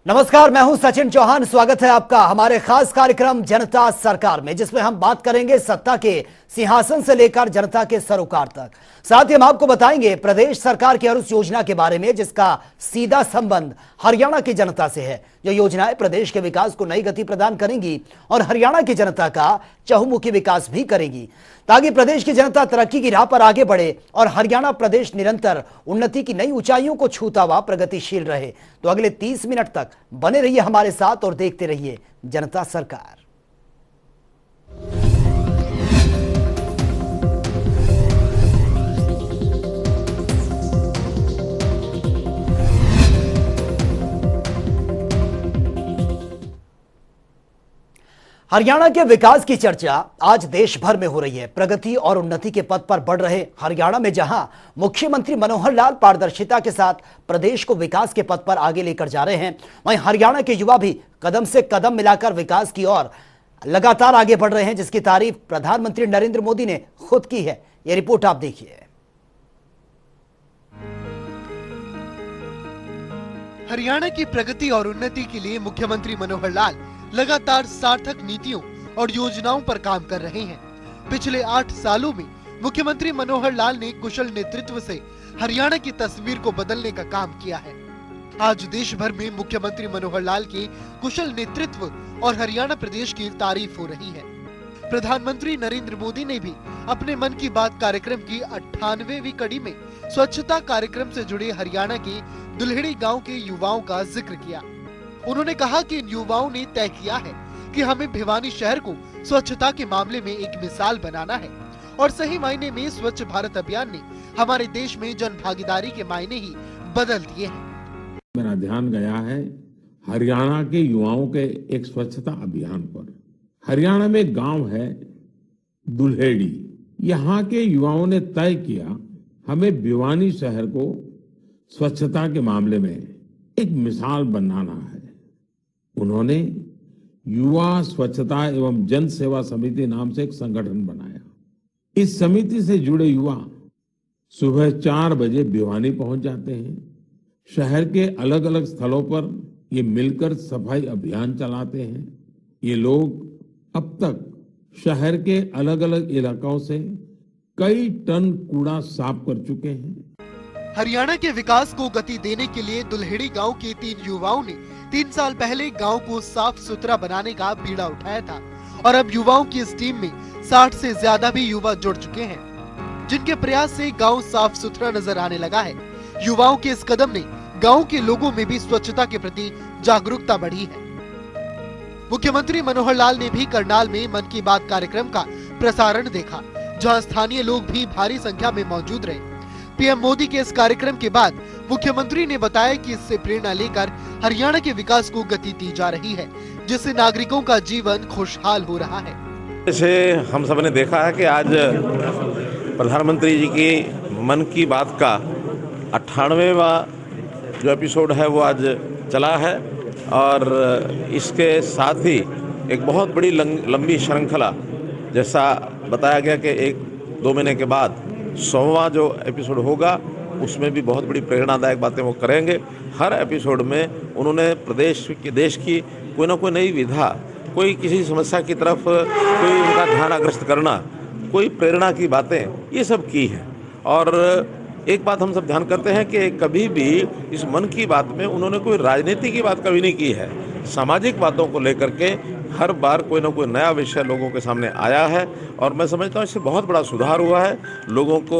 नमस्कार, मैं हूं सचिन चौहान। स्वागत है आपका हमारे खास कार्यक्रम जनता सरकार में, जिसमें हम बात करेंगे सत्ता के सिंहासन से लेकर जनता के सरोकार तक। साथ ही हम आपको बताएंगे प्रदेश सरकार की हर उस योजना के बारे में जिसका सीधा संबंध हरियाणा की जनता से है। जो योजनाएं प्रदेश के विकास को नई गति प्रदान करेंगी और हरियाणा की जनता का चहुमुखी विकास भी करेगी, ताकि प्रदेश की जनता तरक्की की राह पर आगे बढ़े और हरियाणा प्रदेश निरंतर उन्नति की नई ऊंचाइयों को छूता हुआ प्रगतिशील रहे। तो अगले 30 मिनट तक बने रहिए हमारे साथ और देखते रहिए जनता सरकार। हरियाणा के विकास की चर्चा आज देश भर में हो रही है। प्रगति और उन्नति के पथ पर बढ़ रहे हरियाणा में जहां मुख्यमंत्री मनोहर लाल पारदर्शिता के साथ प्रदेश को विकास के पथ पर आगे लेकर जा रहे हैं, वहीं हरियाणा के युवा भी कदम से कदम मिलाकर विकास की ओर लगातार आगे बढ़ रहे हैं, जिसकी तारीफ प्रधानमंत्री नरेंद्र मोदी ने खुद की है। यह रिपोर्ट आप देखिए। हरियाणा की प्रगति और उन्नति के लिए मुख्यमंत्री मनोहर लाल लगातार सार्थक नीतियों और योजनाओं पर काम कर रहे हैं। पिछले 8 सालों में मुख्यमंत्री मनोहर लाल ने कुशल नेतृत्व से हरियाणा की तस्वीर को बदलने का काम किया है। आज देश भर में मुख्यमंत्री मनोहर लाल के कुशल नेतृत्व और हरियाणा प्रदेश की तारीफ हो रही है। प्रधानमंत्री नरेंद्र मोदी ने भी अपने मन की बात कार्यक्रम की 98वीं कड़ी में स्वच्छता कार्यक्रम से जुड़े हरियाणा के दुल्हेड़ी गाँव के युवाओं का जिक्र किया। उन्होंने कहा कि इन युवाओं ने तय किया है कि हमें भिवानी शहर को स्वच्छता के मामले में एक मिसाल बनाना है और सही मायने में स्वच्छ भारत अभियान ने हमारे देश में जन भागीदारी के मायने ही बदल दिए हैं। मेरा ध्यान गया है हरियाणा के युवाओं के एक स्वच्छता अभियान पर। हरियाणा में एक गांव है दुल्हेड़ी। यहाँ के युवाओं ने तय किया हमें भिवानी शहर को स्वच्छता के मामले में एक मिसाल बनाना है। उन्होंने युवा स्वच्छता एवं जन सेवा समिति नाम से एक संगठन बनाया। इस समिति से जुड़े युवा सुबह 4 बजे भिवानी पहुंच जाते हैं। शहर के अलग अलग स्थलों पर ये मिलकर सफाई अभियान चलाते हैं। ये लोग अब तक शहर के अलग अलग इलाकों से कई टन कूड़ा साफ कर चुके हैं। हरियाणा के विकास को गति देने के लिए दुल्हेड़ी गांव के 3 युवाओं ने 3 साल पहले गांव को साफ सुथरा बनाने का बीड़ा उठाया था और अब युवाओं की इस टीम में 60 से ज्यादा भी युवा जुड़ चुके हैं, जिनके प्रयास से गांव साफ सुथरा नजर आने लगा है। युवाओं के इस कदम ने गांव के लोगों में भी स्वच्छता के प्रति जागरूकता बढ़ी है। मुख्यमंत्री मनोहर लाल ने भी करनाल में मन की बात कार्यक्रम का प्रसारण देखा, जहाँ स्थानीय लोग भी भारी संख्या में मौजूद रहे। पीएम मोदी के इस कार्यक्रम के बाद मुख्यमंत्री ने बताया कि इससे प्रेरणा लेकर हरियाणा के विकास को गति दी जा रही है, जिससे नागरिकों का जीवन खुशहाल हो रहा है। जैसे हम सब ने देखा है कि आज प्रधानमंत्री जी की मन की बात का 98वां जो एपिसोड है वो आज चला है और इसके साथ ही एक बहुत बड़ी लंबी श्रृंखला, जैसा बताया गया कि 1-2 महीने के बाद 100वां जो एपिसोड होगा उसमें भी बहुत बड़ी प्रेरणादायक बातें वो करेंगे। हर एपिसोड में उन्होंने देश की कोई ना कोई नई विधा, कोई किसी समस्या की तरफ कोई उनका ध्यान आकर्षित करना, कोई प्रेरणा की बातें, ये सब की हैं। और एक बात हम सब ध्यान करते हैं कि कभी भी इस मन की बात में उन्होंने कोई राजनीति की बात कभी नहीं की है। सामाजिक बातों को लेकर के हर बार कोई ना कोई नया विषय लोगों के सामने आया है और मैं समझता हूँ इससे बहुत बड़ा सुधार हुआ है। लोगों को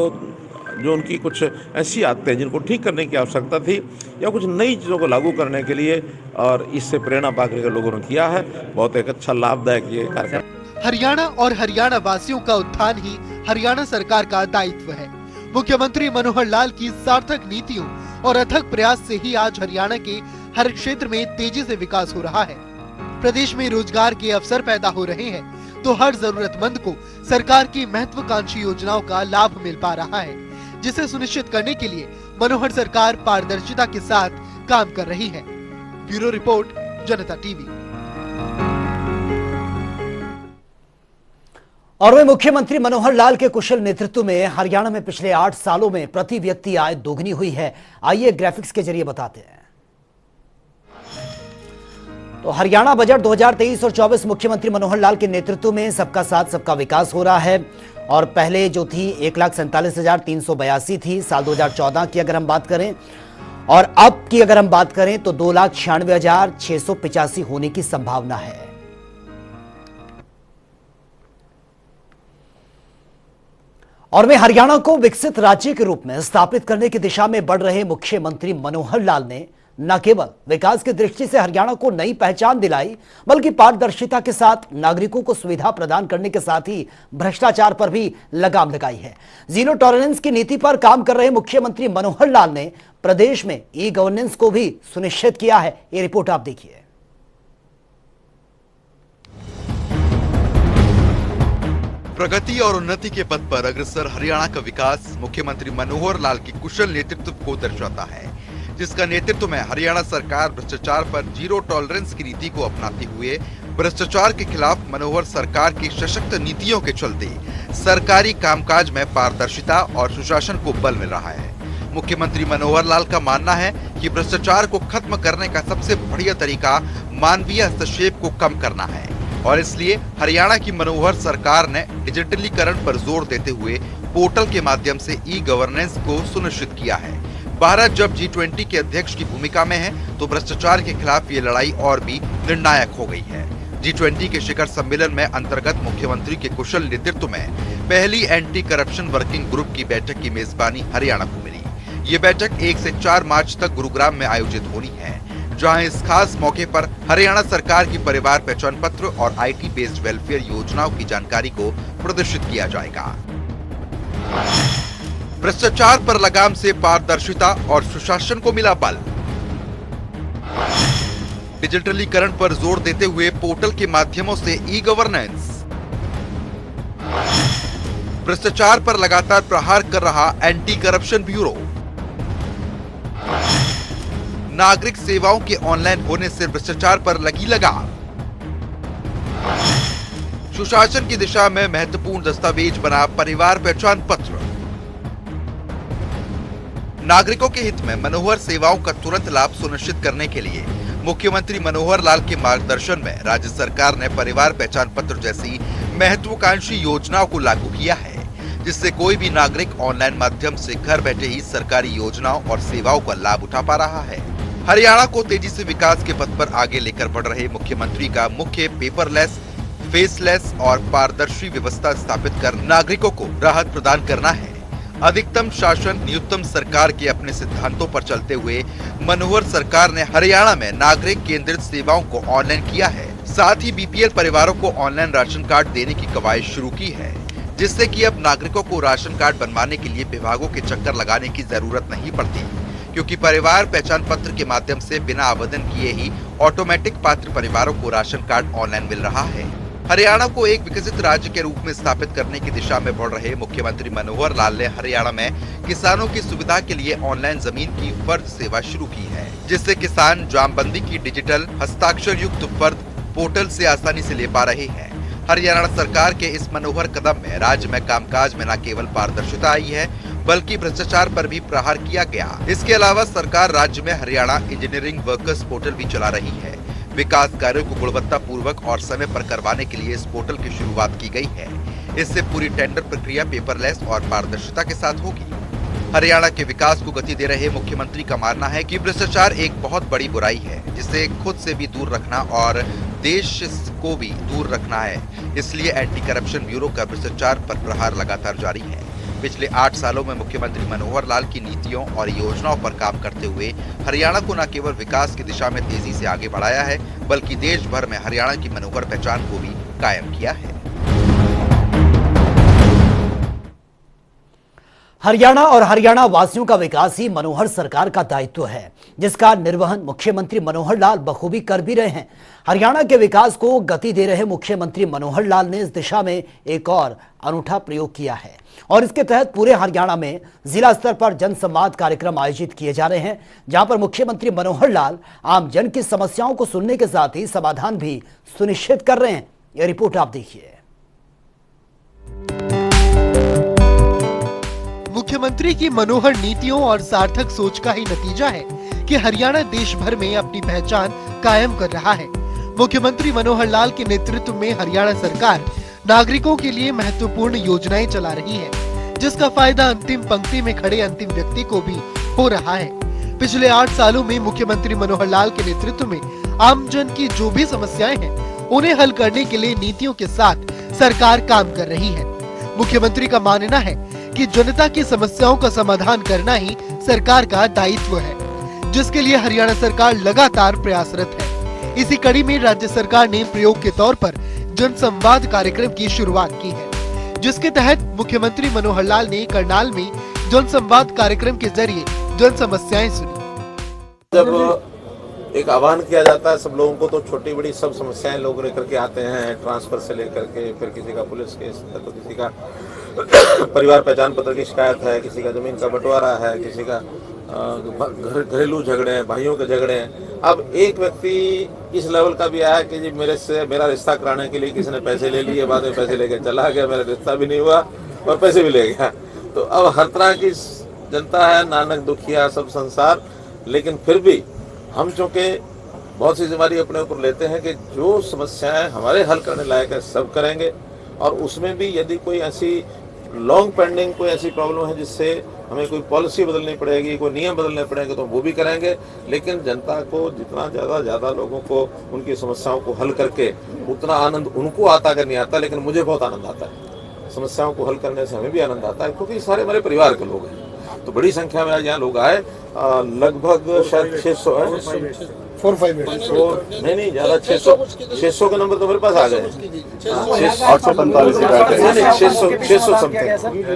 जो उनकी कुछ ऐसी आदतें जिनको ठीक करने की आवश्यकता थी या कुछ नई चीज़ों को लागू करने के लिए, और इससे प्रेरणा पाकर लोगों ने किया है। बहुत एक अच्छा लाभदायक ये कार्यक्रम। हरियाणा और हरियाणा वासियों का उत्थान ही हरियाणा सरकार का दायित्व है। मुख्यमंत्री मनोहर लाल की सार्थक नीतियों और अथक प्रयास से ही आज हरियाणा के हर क्षेत्र में तेजी से विकास हो रहा है। प्रदेश में रोजगार के अवसर पैदा हो रहे हैं, तो हर जरूरतमंद को सरकार की महत्वाकांक्षी योजनाओं का लाभ मिल पा रहा है, जिसे सुनिश्चित करने के लिए मनोहर सरकार पारदर्शिता के साथ काम कर रही है। ब्यूरो रिपोर्ट, जनता टीवी। और वह मुख्यमंत्री मनोहर लाल के कुशल नेतृत्व में हरियाणा में पिछले 8 सालों में प्रति व्यक्ति आय दोगुनी हुई है। आइए ग्राफिक्स के जरिए बताते हैं। तो हरियाणा बजट 2023 और 24 मुख्यमंत्री मनोहर लाल के नेतृत्व में सबका साथ सबका विकास हो रहा है। और पहले जो थी 1,47,382 थी साल 2014 की अगर हम बात करें, और अब की अगर हम बात करें तो 2,96,685 होने की संभावना है। और में हरियाणा को विकसित राज्य के रूप में स्थापित करने की दिशा में बढ़ रहे मुख्यमंत्री मनोहर लाल ने न केवल विकास की दृष्टि से हरियाणा को नई पहचान दिलाई, बल्कि पारदर्शिता के साथ नागरिकों को सुविधा प्रदान करने के साथ ही भ्रष्टाचार पर भी लगाम लगाई है। जीरो टॉलरेंस की नीति पर काम कर रहे मुख्यमंत्री मनोहर लाल ने प्रदेश में ई गवर्नेंस को भी सुनिश्चित किया है। ये रिपोर्ट आप देखिए। प्रगति और उन्नति के पथ पर अग्रसर हरियाणा का विकास मुख्यमंत्री मनोहर लाल की कुशल नेतृत्व को दर्शाता है, जिसका नेतृत्व में हरियाणा सरकार भ्रष्टाचार पर जीरो टॉलरेंस की नीति को अपनाते हुए भ्रष्टाचार के खिलाफ मनोहर सरकार की सशक्त नीतियों के चलते सरकारी कामकाज में पारदर्शिता और सुशासन को बल मिल रहा है। मुख्यमंत्री मनोहर लाल का मानना है कि भ्रष्टाचार को खत्म करने का सबसे बढ़िया तरीका मानवीय हस्तक्षेप को कम करना है, और इसलिए हरियाणा की मनोहर सरकार ने डिजिटलीकरण पर जोर देते हुए पोर्टल के माध्यम से ई गवर्नेंस को सुनिश्चित किया है। भारत जब G20 के अध्यक्ष की भूमिका में है तो भ्रष्टाचार के खिलाफ ये लड़ाई और भी निर्णायक हो गई है। G20 के शिखर सम्मेलन में अंतर्गत मुख्यमंत्री के कुशल नेतृत्व में पहली एंटी करप्शन वर्किंग ग्रुप की बैठक की मेजबानी हरियाणा को मिली। ये बैठक 1 से 4 मार्च तक गुरुग्राम में आयोजित होनी है, जहां इस खास मौके पर हरियाणा सरकार की परिवार पहचान पत्र और IT बेस्ड वेलफेयर योजनाओं की जानकारी को प्रदर्शित किया जाएगा। भ्रष्टाचार पर लगाम से पारदर्शिता और सुशासन को मिला बल। डिजिटलीकरण पर जोर देते हुए पोर्टल के माध्यमों से ई गवर्नेंस। भ्रष्टाचार पर लगातार प्रहार कर रहा एंटी करप्शन ब्यूरो। नागरिक सेवाओं के ऑनलाइन होने से भ्रष्टाचार पर लगी लगाम। सुशासन की दिशा में महत्वपूर्ण दस्तावेज बना परिवार पहचान पत्र। नागरिकों के हित में मनोहर सेवाओं का तुरंत लाभ सुनिश्चित करने के लिए मुख्यमंत्री मनोहर लाल के मार्गदर्शन में राज्य सरकार ने परिवार पहचान पत्र जैसी महत्वाकांक्षी योजनाओं को लागू किया है, जिससे कोई भी नागरिक ऑनलाइन माध्यम से घर बैठे ही सरकारी योजनाओं और सेवाओं का लाभ उठा पा रहा है। हरियाणा को तेजी से विकास के पथ पर आगे लेकर बढ़ रहे मुख्यमंत्री का मुख्य पेपरलेस, फेसलेस और पारदर्शी व्यवस्था स्थापित कर नागरिकों को राहत प्रदान करना है। अधिकतम शासन, न्यूनतम सरकार के अपने सिद्धांतों पर चलते हुए मनोहर सरकार ने हरियाणा में नागरिक केंद्रित सेवाओं को ऑनलाइन किया है। साथ ही BPL परिवारों को ऑनलाइन राशन कार्ड देने की कवायद शुरू की है, जिससे कि अब नागरिकों को राशन कार्ड बनवाने के लिए विभागों के चक्कर लगाने की जरूरत नहीं पड़ती, क्योंकि परिवार पहचान पत्र के माध्यम से बिना आवेदन किए ही ऑटोमेटिक पात्र परिवारों को राशन कार्ड ऑनलाइन मिल रहा है। हरियाणा को एक विकसित राज्य के रूप में स्थापित करने की दिशा में बढ़ रहे मुख्यमंत्री मनोहर लाल ने हरियाणा में किसानों की सुविधा के लिए ऑनलाइन जमीन की फर्द सेवा शुरू की है, जिससे किसान जामबंदी की डिजिटल हस्ताक्षर युक्त फर्द पोर्टल से आसानी से ले पा रहे हैं। हरियाणा सरकार के इस मनोहर कदम में राज्य में कामकाज में न केवल पारदर्शिता आई है, बल्कि भ्रष्टाचार पर भी प्रहार किया गया। इसके अलावा सरकार राज्य में हरियाणा इंजीनियरिंग वर्कर्स पोर्टल भी चला रही है। विकास कार्यों को गुणवत्ता पूर्वक और समय पर करवाने के लिए इस पोर्टल की शुरुआत की गई है। इससे पूरी टेंडर प्रक्रिया पेपरलेस और पारदर्शिता के साथ होगी। हरियाणा के विकास को गति दे रहे मुख्यमंत्री का मानना है कि भ्रष्टाचार एक बहुत बड़ी बुराई है, जिसे खुद से भी दूर रखना और देश को भी दूर रखना है। इसलिए एंटी करप्शन ब्यूरो का भ्रष्टाचार पर प्रहार लगातार जारी है। पिछले 8 सालों में मुख्यमंत्री मनोहर लाल की नीतियों और योजनाओं पर काम करते हुए हरियाणा को न केवल विकास की दिशा में तेजी से आगे बढ़ाया है, बल्कि देश भर में हरियाणा की मनोहर पहचान को भी कायम किया है। हरियाणा और हरियाणा वासियों का विकास ही मनोहर सरकार का दायित्व है, जिसका निर्वहन मुख्यमंत्री मनोहर लाल बखूबी कर भी रहे हैं। हरियाणा के विकास को गति दे रहे मुख्यमंत्री मनोहर लाल ने इस दिशा में एक और अनूठा प्रयोग किया है, और इसके तहत पूरे हरियाणा में जिला स्तर पर जनसंवाद कार्यक्रम आयोजित किए जा रहे हैं, जहां पर मुख्यमंत्री मनोहर लाल आम जन की समस्याओं को सुनने के साथ ही समाधान भी सुनिश्चित कर रहे हैं। यह रिपोर्ट आप देखिए। मुख्यमंत्री की मनोहर नीतियों और सार्थक सोच का ही नतीजा है कि हरियाणा देश भर में अपनी पहचान कायम कर रहा है। मुख्यमंत्री मनोहर लाल के नेतृत्व में हरियाणा सरकार नागरिकों के लिए महत्वपूर्ण योजनाएं चला रही है, जिसका फायदा अंतिम पंक्ति में खड़े अंतिम व्यक्ति को भी हो रहा है। पिछले 8 सालों में मुख्यमंत्री मनोहर लाल के नेतृत्व में आमजन की जो भी समस्याएं हैं, उन्हें हल करने के लिए नीतियों के साथ सरकार काम कर रही है। मुख्यमंत्री का मानना है कि जनता की समस्याओं का समाधान करना ही सरकार का दायित्व है, जिसके लिए हरियाणा सरकार लगातार प्रयासरत है। इसी कड़ी में राज्य सरकार ने प्रयोग के तौर पर जन संवाद कार्यक्रम की शुरुआत की है, जिसके तहत मुख्यमंत्री मनोहर लाल ने करनाल में जन संवाद कार्यक्रम के जरिए जन समस्याएं सुनी। जब एक आह्वान किया जाता है सब लोगों को, तो छोटी बड़ी सब समस्याएं लोग लेकर के आते हैं, ट्रांसफर से लेकर के, फिर किसी का पुलिस केस है, तो किसी का परिवार पहचान पत्र की शिकायत है, किसी का जमीन का बंटवारा है, किसी का घरेलू झगड़े हैं, भाइयों के झगड़े हैं। अब एक व्यक्ति इस लेवल का भी आया कि जी मेरा रिश्ता कराने के लिए किसी ने पैसे ले लिए, बाद में पैसे लेके चला गया, मेरा रिश्ता भी नहीं हुआ और पैसे भी ले गया। तो अब हर तरह की जनता है, नानक दुखिया सब संसार, लेकिन फिर भी हम चूंकि बहुत सी जिम्मेदारी अपने ऊपर लेते हैं कि जो समस्याएं हमारे हल करने लायक है सब करेंगे, और उसमें भी यदि कोई ऐसी लॉन्ग पेंडिंग कोई ऐसी प्रॉब्लम है जिससे हमें कोई पॉलिसी बदलनी पड़ेगी, कोई नियम बदलने पड़ेंगे, तो वो भी करेंगे। लेकिन जनता को जितना ज़्यादा लोगों को उनकी समस्याओं को हल करके उतना आनंद उनको आता अगर नहीं आता, लेकिन मुझे बहुत आनंद आता है। समस्याओं को हल करने से हमें भी आनंद आता है, क्योंकि सारे हमारे परिवार के लोग हैं। तो बड़ी संख्या में आज यहाँ लोग आए, लगभग शायद 600 है, 4-5 नहीं ज़्यादा, 600 का नंबर तो मेरे पास आ गए,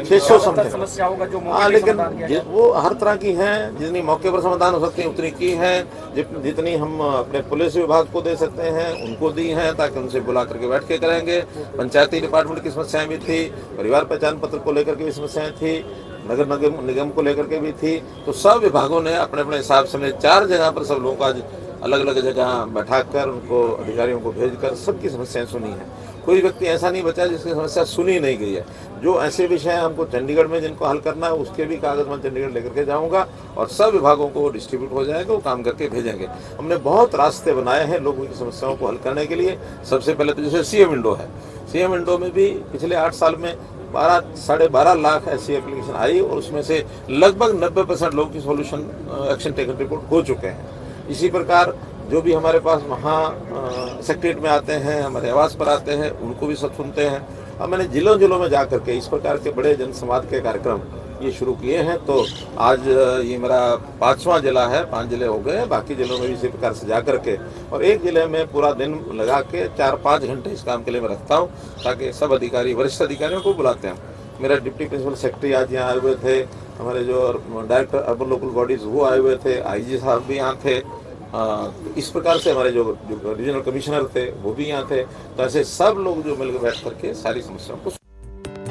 600 समथिंग। हाँ, लेकिन वो हर तरह की हैं, जितनी मौके पर समाधान हो सकती है उतनी की हैं, जितनी हम अपने पुलिस विभाग को दे सकते हैं उनको दी हैं, ताकि उनसे बुला करके बैठ के करेंगे। पंचायती डिपार्टमेंट की समस्याएं भी थी, परिवार पहचान पत्र को लेकर के भी समस्याएं थी, नगर निगम को लेकर के भी थी। तो सब विभागों ने अपने अपने हिसाब से 4 जगह पर सब लोगों को आज अलग अलग जगह बैठाकर उनको अधिकारियों को भेजकर सबकी समस्याएं सुनी है। कोई व्यक्ति ऐसा नहीं बचा जिसकी समस्या सुनी नहीं गई है। जो ऐसे विषय हैं हमको चंडीगढ़ में जिनको हल करना है, उसके भी कागज मैं चंडीगढ़ लेकर के जाऊंगा और सब विभागों को डिस्ट्रीब्यूट हो जाएगा, वो काम करके भेजेंगे। हमने बहुत रास्ते बनाए हैं लोगों की समस्याओं को हल करने के लिए। सबसे पहले तो जैसे सीएम विंडो है, सीएम विंडो में भी पिछले 8 साल में 12-12.5 लाख ऐसी एप्लीकेशन आई, और उसमें से लगभग 90% लोगों की सॉल्यूशन एक्शन टेकन रिपोर्ट हो चुके हैं। इसी प्रकार जो भी हमारे पास वहाँ सेक्रेटरीट में आते हैं, हमारे आवास पर आते हैं, उनको भी सब सुनते हैं। अब मैंने जिलों में जा करके इस प्रकार के बड़े जनसंवाद के कार्यक्रम ये शुरू किए हैं। तो आज ये मेरा 5वां जिला है, 5 जिले हो गए, बाकी जिलों में भी इसी प्रकार से जा करके, और एक जिले में पूरा दिन लगा के 4-5 घंटे इस काम के लिए मैं रखता हूँ, ताकि सब अधिकारी, वरिष्ठ अधिकारियों को बुलाते हैं। मेरा डिप्टी प्रिंसिपल सेक्रेटरी आज यहाँ आए हुए थे, हमारे जो डायरेक्टर अर्बन लोकल बॉडीज वो आए हुए थे, आईजी साहब भी यहाँ थे, इस प्रकार से हमारे जो रीजनल कमिश्नर थे वो भी यहाँ थे। तो ऐसे सब लोग जो मिलकर बैठ करके सारी समस्याओं को।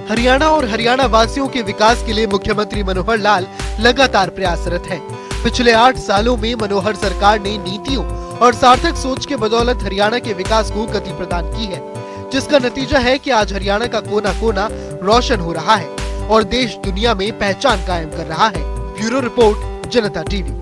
हरियाणा और हरियाणा वासियों के विकास के लिए मुख्यमंत्री मनोहर लाल लगातार प्रयासरत है। पिछले 8 सालों में मनोहर सरकार ने नीतियों और सार्थक सोच के बदौलत हरियाणा के विकास को गति प्रदान की है, जिसका नतीजा है कि आज हरियाणा का कोना कोना रोशन हो रहा है और देश दुनिया में पहचान कायम कर रहा है। ब्यूरो रिपोर्ट, जनता टीवी।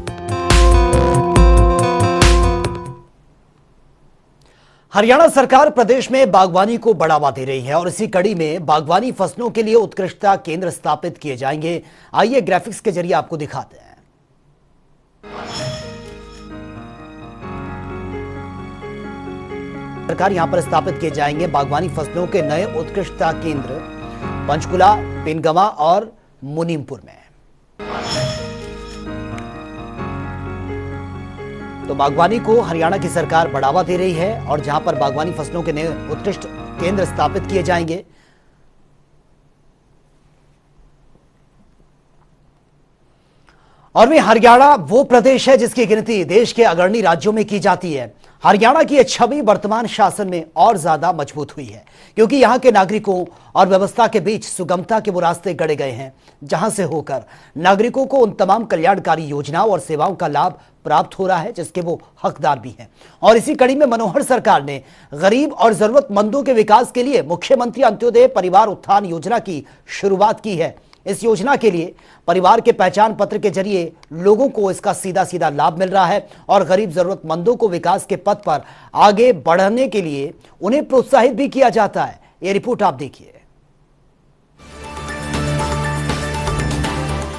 हरियाणा सरकार प्रदेश में बागवानी को बढ़ावा दे रही है और इसी कड़ी में बागवानी फसलों के लिए उत्कृष्टता केंद्र स्थापित किए जाएंगे। आइए ग्राफिक्स के जरिए आपको दिखाते हैं। सरकार यहां पर स्थापित किए जाएंगे बागवानी फसलों के नए उत्कृष्टता केंद्र पंचकुला, पिनगवा और मुनीमपुर में। तो बागवानी को हरियाणा की सरकार बढ़ावा दे रही है और जहां पर बागवानी फसलों के नए उत्कृष्ट केंद्र स्थापित किए जाएंगे। और हरियाणा वो प्रदेश है जिसकी गिनती देश के अग्रणी राज्यों में की जाती है। हरियाणा की यह छवि वर्तमान शासन में और ज्यादा मजबूत हुई है, क्योंकि यहां के नागरिकों और व्यवस्था के बीच सुगमता के वो रास्ते गढ़े गए हैं, जहां से होकर नागरिकों को उन तमाम कल्याणकारी योजनाओं और सेवाओं का लाभ प्राप्त हो रहा है जिसके वो हकदार भी हैं। और इसी कड़ी में मनोहर सरकार ने गरीब और जरूरतमंदों के विकास के लिए मुख्यमंत्री अंत्योदय परिवार उत्थान योजना की शुरुआत की है। इस योजना के लिए परिवार के पहचान पत्र के जरिए लोगों को इसका सीधा सीधा लाभ मिल रहा है और गरीब जरूरतमंदों को विकास के पथ पर आगे बढ़ने के लिए उन्हें प्रोत्साहित भी किया जाता है। ये रिपोर्ट आप देखिए।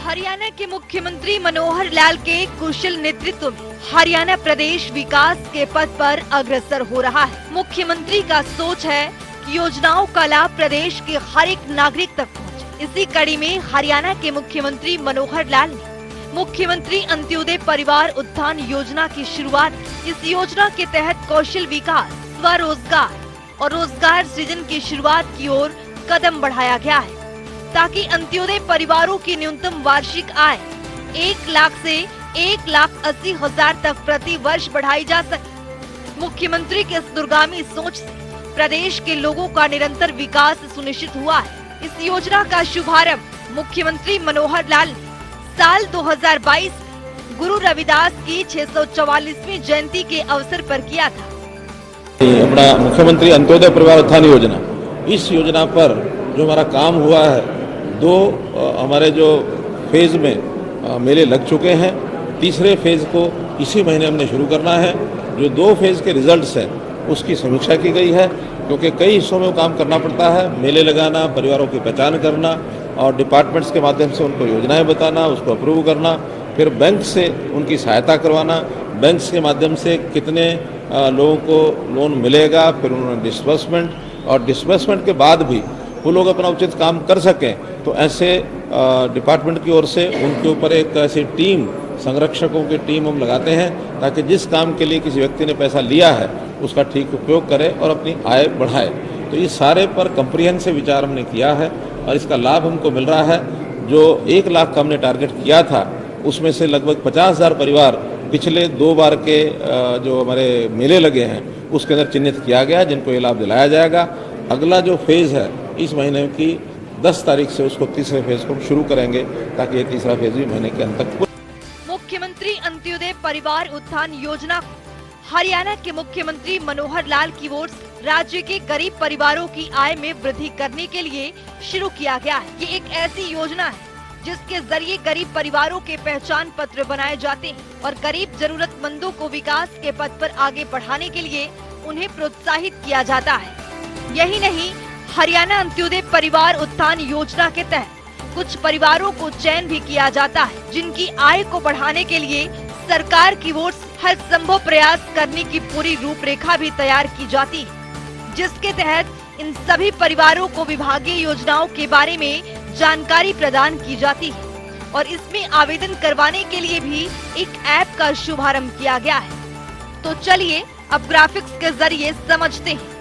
हरियाणा के मुख्यमंत्री मनोहर लाल के कुशल नेतृत्व में हरियाणा प्रदेश विकास के पथ पर अग्रसर हो रहा है। मुख्यमंत्री का सोच है कि योजनाओं का लाभ प्रदेश के हर एक नागरिक तक पहुंचे। इसी कड़ी में हरियाणा के मुख्यमंत्री मनोहर लाल ने मुख्यमंत्री अंत्योदय परिवार उत्थान योजना की शुरुआत। इस योजना के तहत कौशल विकास, स्वरोजगार और रोजगार सृजन की शुरुआत की ओर कदम बढ़ाया गया है ताकि अंत्योदय परिवारों की न्यूनतम वार्षिक आय 1 लाख से 1,80,000 तक प्रति वर्ष बढ़ाई जा सके। मुख्यमंत्री के इस दूरगामी सोच से प्रदेश के लोगों का निरंतर विकास सुनिश्चित हुआ है। इस योजना का शुभारंभ मुख्यमंत्री मनोहर लाल ने साल 2022 में गुरु रविदास की 644वीं जयंती के अवसर पर किया था। अपना मुख्यमंत्री अंत्योदय परिवार उत्थान योजना, इस योजना पर जो हमारा काम हुआ है, 2 हमारे जो फेज में मेले लग चुके हैं। तीसरे फेज को इसी महीने हमने शुरू करना है। जो 2 फेज के रिजल्ट्स हैं उसकी समीक्षा की गई है, क्योंकि कई हिस्सों में काम करना पड़ता है। मेले लगाना, परिवारों की पहचान करना और डिपार्टमेंट्स के माध्यम से उनको योजनाएं बताना, उसको अप्रूव करना, फिर बैंक से उनकी सहायता करवाना, बैंक के माध्यम से कितने लोगों को लोन मिलेगा, फिर उन्होंने डिस्बर्समेंट, और डिस्बर्समेंट के बाद भी वो लोग अपना उचित काम कर सकें तो ऐसे डिपार्टमेंट की ओर से उनके ऊपर एक ऐसी टीम, संरक्षकों की टीम हम लगाते हैं ताकि जिस काम के लिए किसी व्यक्ति ने पैसा लिया है उसका ठीक उपयोग करे और अपनी आय बढ़ाए। तो ये सारे पर कंप्रिहेंसिव विचार हमने किया है और इसका लाभ हमको मिल रहा है। जो 1 लाख का हमने टारगेट किया था उसमें से लगभग 50,000 परिवार पिछले 2 बार के जो हमारे मेले लगे हैं उसके अंदर चिन्हित किया गया, जिनको ये लाभ दिलाया जाएगा। अगला जो फेज़ है इस महीने की 10 तारीख से उसको तीसरे फेज को शुरू करेंगे ताकि ये तीसरा फेज भी महीने के अंत तक। मुख्यमंत्री अंत्योदय परिवार उत्थान योजना हरियाणा के मुख्यमंत्री मनोहर लाल की ओर से राज्य के गरीब परिवारों की आय में वृद्धि करने के लिए शुरू किया गया है। ये एक ऐसी योजना है जिसके जरिए गरीब परिवारों के पहचान पत्र बनाए जाते हैं और गरीब जरूरतमंदों को विकास के पथ पर आगे बढ़ाने के लिए उन्हें प्रोत्साहित किया जाता है। यही नहीं, हरियाणा अंत्योदय परिवार उत्थान योजना के तहत कुछ परिवारों को चयन भी किया जाता है जिनकी आय को बढ़ाने के लिए सरकार की ओर से हर संभव प्रयास करने की पूरी रूपरेखा भी तैयार की जाती है, जिसके तहत इन सभी परिवारों को विभागीय योजनाओं के बारे में जानकारी प्रदान की जाती है और इसमें आवेदन करवाने के लिए भी एक ऐप का शुभारंभ किया गया है। तो चलिए अब ग्राफिक्स के जरिए समझते हैं।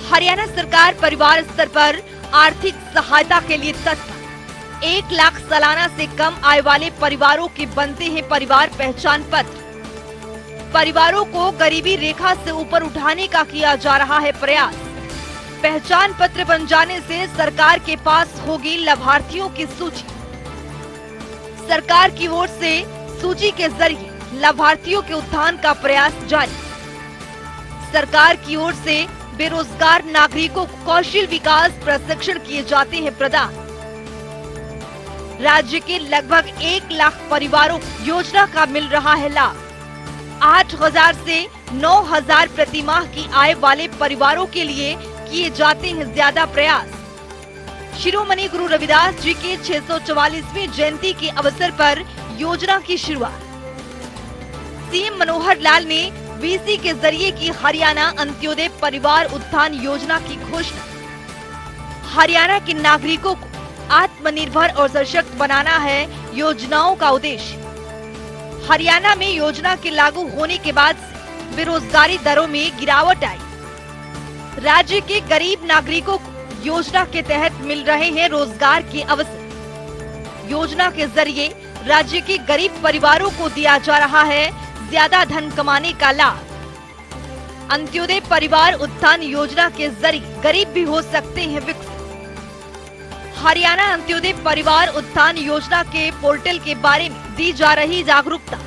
हरियाणा सरकार परिवार स्तर पर आर्थिक सहायता के लिए तत्पर। 1 लाख सालाना से कम आय वाले परिवारों के बनते हैं परिवार पहचान पत्र। परिवारों को गरीबी रेखा से ऊपर उठाने का किया जा रहा है प्रयास। पहचान पत्र बन जाने से सरकार के पास होगी लाभार्थियों की सूची। सरकार की ओर से सूची के जरिए लाभार्थियों के उत्थान का प्रयास जारी। सरकार की ओर से बेरोजगार नागरिकों को कौशल विकास प्रशिक्षण किए जाते हैं प्रदान। राज्य के लगभग 1 लाख परिवारों को योजना का मिल रहा है लाभ। 8,000 से 9,000 प्रति माह की आय वाले परिवारों के लिए किए जाते हैं ज्यादा प्रयास। शिरोमणि गुरु रविदास जी के 644वीं जयंती के अवसर पर योजना की शुरुआत। सीएम मनोहर लाल ने वीसी के जरिए की हरियाणा अंत्योदय परिवार उत्थान योजना की घोषणा। हरियाणा के नागरिकों को आत्मनिर्भर और सशक्त बनाना है योजनाओं का उद्देश्य। हरियाणा में योजना के लागू होने के बाद से बेरोजगारी दरों में गिरावट आई। राज्य के गरीब नागरिकों को योजना के तहत मिल रहे हैं रोजगार के अवसर। योजना के जरिए राज्य के गरीब परिवारों को दिया जा रहा है ज्यादा धन कमाने का लाभ। अंत्योदय परिवार उत्थान योजना के जरिए गरीब भी हो सकते हैं विकसित। हरियाणा अंत्योदय परिवार उत्थान योजना के पोर्टल के बारे में दी जा रही जागरूकता।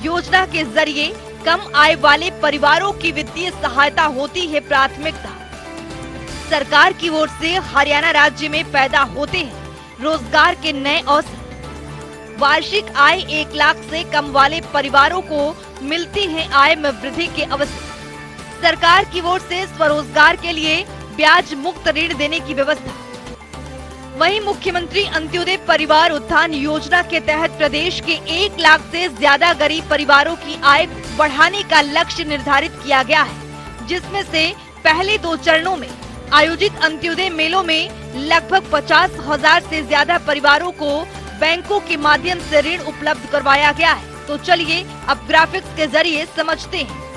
योजना के जरिए कम आय वाले परिवारों की वित्तीय सहायता होती है प्राथमिकता। सरकार की ओर से हरियाणा राज्य में पैदा होते हैं रोजगार के नए अवसर। वार्षिक आय 1 लाख से कम वाले परिवारों को मिलती है आय में वृद्धि के अवसर। सरकार की ओर से स्वरोजगार के लिए ब्याज मुक्त ऋण देने की व्यवस्था। वहीं मुख्यमंत्री अंत्योदय परिवार उत्थान योजना के तहत प्रदेश के 1 लाख से ज्यादा गरीब परिवारों की आय बढ़ाने का लक्ष्य निर्धारित किया गया है, जिसमें से पहले 2 चरणों में आयोजित अंत्योदय मेलों में लगभग 50,000 से ज्यादा परिवारों को बैंकों के माध्यम से ऋण उपलब्ध करवाया गया है। तो चलिए अब ग्राफिक्स के जरिए समझते हैं।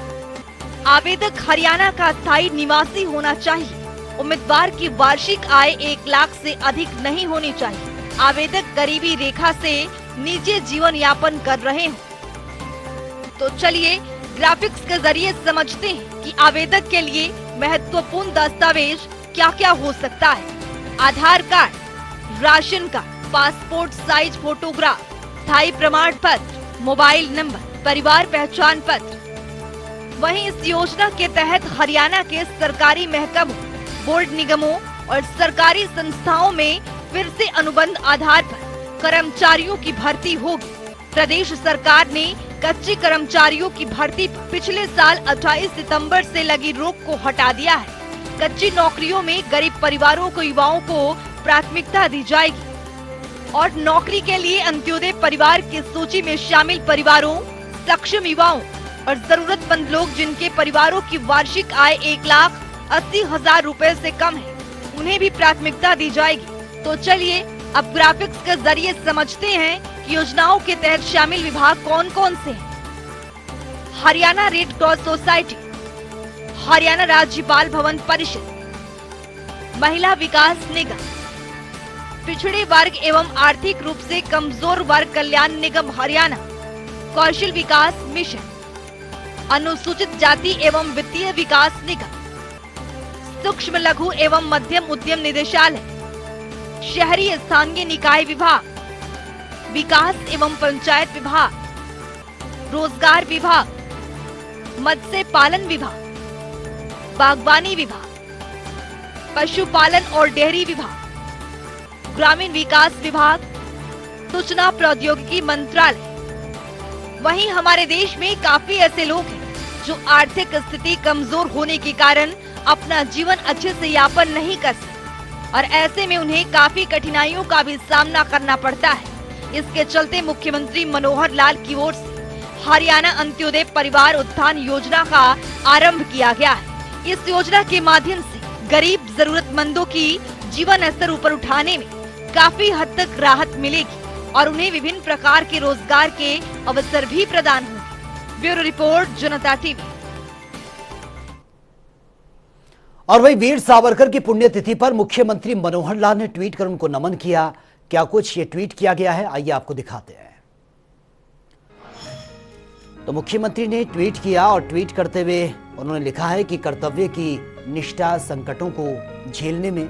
आवेदक हरियाणा का स्थायी निवासी होना चाहिए। उम्मीदवार की वार्षिक आय 1 लाख से अधिक नहीं होनी चाहिए। आवेदक गरीबी रेखा से नीचे जीवन यापन कर रहे हैं। तो चलिए ग्राफिक्स के जरिए समझते हैं कि आवेदक के लिए महत्वपूर्ण दस्तावेज क्या क्या हो सकता है। Aadhaar card, ration card, passport size photograph, स्थायी प्रमाण पत्र, मोबाइल नंबर, परिवार पहचान पत्र। वहीं इस योजना के तहत हरियाणा के सरकारी महकमों, बोर्ड निगमों और सरकारी संस्थाओं में फिर से अनुबंध आधार पर कर्मचारियों की भर्ती होगी। प्रदेश सरकार ने कच्चे कर्मचारियों की भर्ती पर पिछले साल 28 सितंबर से लगी रोक को हटा दिया है। कच्ची नौकरियों में गरीब परिवारों को युवाओं को प्राथमिकता दी जाएगी और नौकरी के लिए अंत्योदय परिवार की सूची में शामिल परिवारों, सक्षम युवाओं और जरूरतमंद लोग जिनके परिवारों की वार्षिक आय 1,80,000 रुपए से कम है, उन्हें भी प्राथमिकता दी जाएगी। तो चलिए अब ग्राफिक्स के जरिए समझते हैं कि योजनाओं के तहत शामिल विभाग कौन कौन से हैं। Haryana red cross society, Haryana राज्य बाल भवन परिषद, महिला विकास निगम, पिछड़े वर्ग एवं आर्थिक रूप से कमजोर वर्ग कल्याण निगम हरियाणा, कौशल विकास मिशन, अनुसूचित जाति एवं वित्तीय विकास निगम, सूक्ष्म लघु एवं मध्यम उद्यम निदेशालय, शहरी स्थानीय निकाय विभाग, विकास एवं पंचायत विभाग, रोजगार विभाग, मत्स्य पालन विभाग, बागवानी विभाग, पशुपालन और डेयरी विभाग, ग्रामीण विकास विभाग, सूचना प्रौद्योगिकी मंत्रालय। वहीं हमारे देश में काफी ऐसे लोग हैं जो आर्थिक स्थिति कमजोर होने के कारण अपना जीवन अच्छे से यापन नहीं कर सकते और ऐसे में उन्हें काफी कठिनाइयों का भी सामना करना पड़ता है। इसके चलते मुख्यमंत्री मनोहर लाल की ओर से हरियाणा अंत्योदय परिवार उत्थान योजना का आरंभ किया गया है। इस योजना के माध्यम से गरीब जरूरतमंदों की जीवन स्तर ऊपर उठाने में काफी हद तक राहत मिलेगी और उन्हें विभिन्न प्रकार के रोजगार के अवसर भी प्रदान होंगे। ब्यूरो रिपोर्ट, जनता टीवी। और वही वीर सावरकर की पुण्यतिथि पर मुख्यमंत्री मनोहर लाल ने ट्वीट कर उनको नमन किया। क्या कुछ ये ट्वीट किया गया है, आइए आपको दिखाते हैं। तो मुख्यमंत्री ने ट्वीट किया और ट्वीट करते हुए उन्होंने लिखा है कि कर्तव्य की निष्ठा संकटों को झेलने में,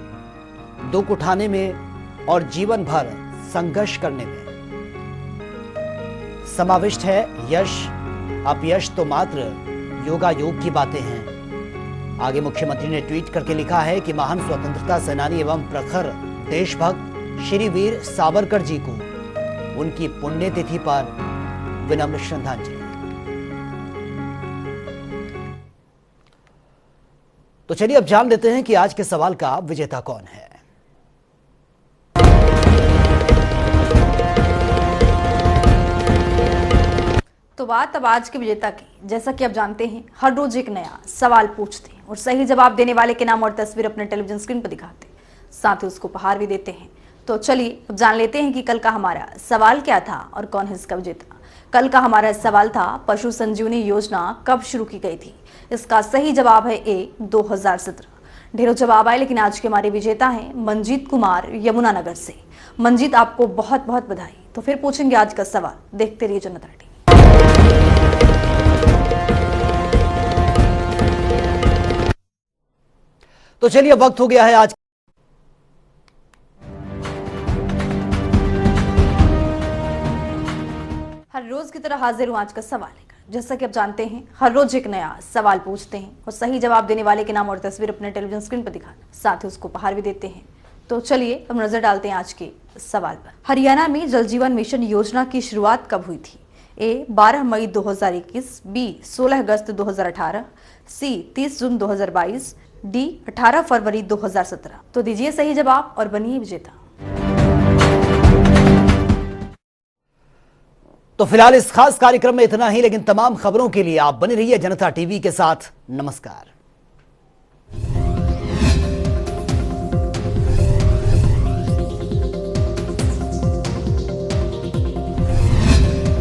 दुख उठाने में और जीवन भर संघर्ष करने में समाविष्ट है। यश अपयश तो मात्र योगा योग की बातें हैं। आगे मुख्यमंत्री ने ट्वीट करके लिखा है कि महान स्वतंत्रता सेनानी एवं प्रखर देशभक्त श्री वीर सावरकर जी को उनकी पुण्यतिथि पर विनम्र श्रद्धांजलि। तो चलिए अब जान लेते हैं कि आज के सवाल का विजेता कौन है। तो बात अब आज के विजेता की। जैसा कि आप जानते हैं, हर रोज एक नया सवाल पूछते हैं और सही जवाब देने वाले के नाम और तस्वीर अपने टेलीविजन स्क्रीन पर दिखाते हैं, साथ ही उसको उपहार भी देते हैं। तो चलिए अब जान लेते हैं कि कल का हमारा सवाल क्या था और कौन है इसका विजेता। कल का हमारा सवाल था, पशु संजीवनी योजना कब शुरू की गई थी? इसका सही जवाब है ए, 2017। ढेरों जवाब आए, लेकिन आज के हमारे विजेता हैं मंजीत कुमार, यमुनानगर से। मंजीत, आपको बहुत बहुत बधाई। तो फिर पूछेंगे आज का सवाल, देखते रहिए जनता टीवी। तो चलिए वक्त हो गया है आज हर रोज की तरह हाजिर हूं आज का सवाल लेकर। जैसा कि आप जानते हैं हर रोज एक नया सवाल पूछते हैं और सही जवाब देने वाले के नाम और तस्वीर अपने टेलीविजन स्क्रीन पर दिखाते, साथ ही उसको उपहार भी देते हैं। तो चलिए अब नजर डालते हैं आज के सवाल पर। हरियाणा में जल जीवन मिशन योजना की शुरुआत कब हुई थी? ए 12 मई 2021, बी 16 अगस्त 2018, सी 30 जून 2022, डी 18 फरवरी 2017। तो दीजिए सही जवाब और बनिए विजेता। तो फिलहाल इस खास कार्यक्रम में इतना ही, लेकिन तमाम खबरों के लिए आप बने रहिए जनता टीवी के साथ। नमस्कार।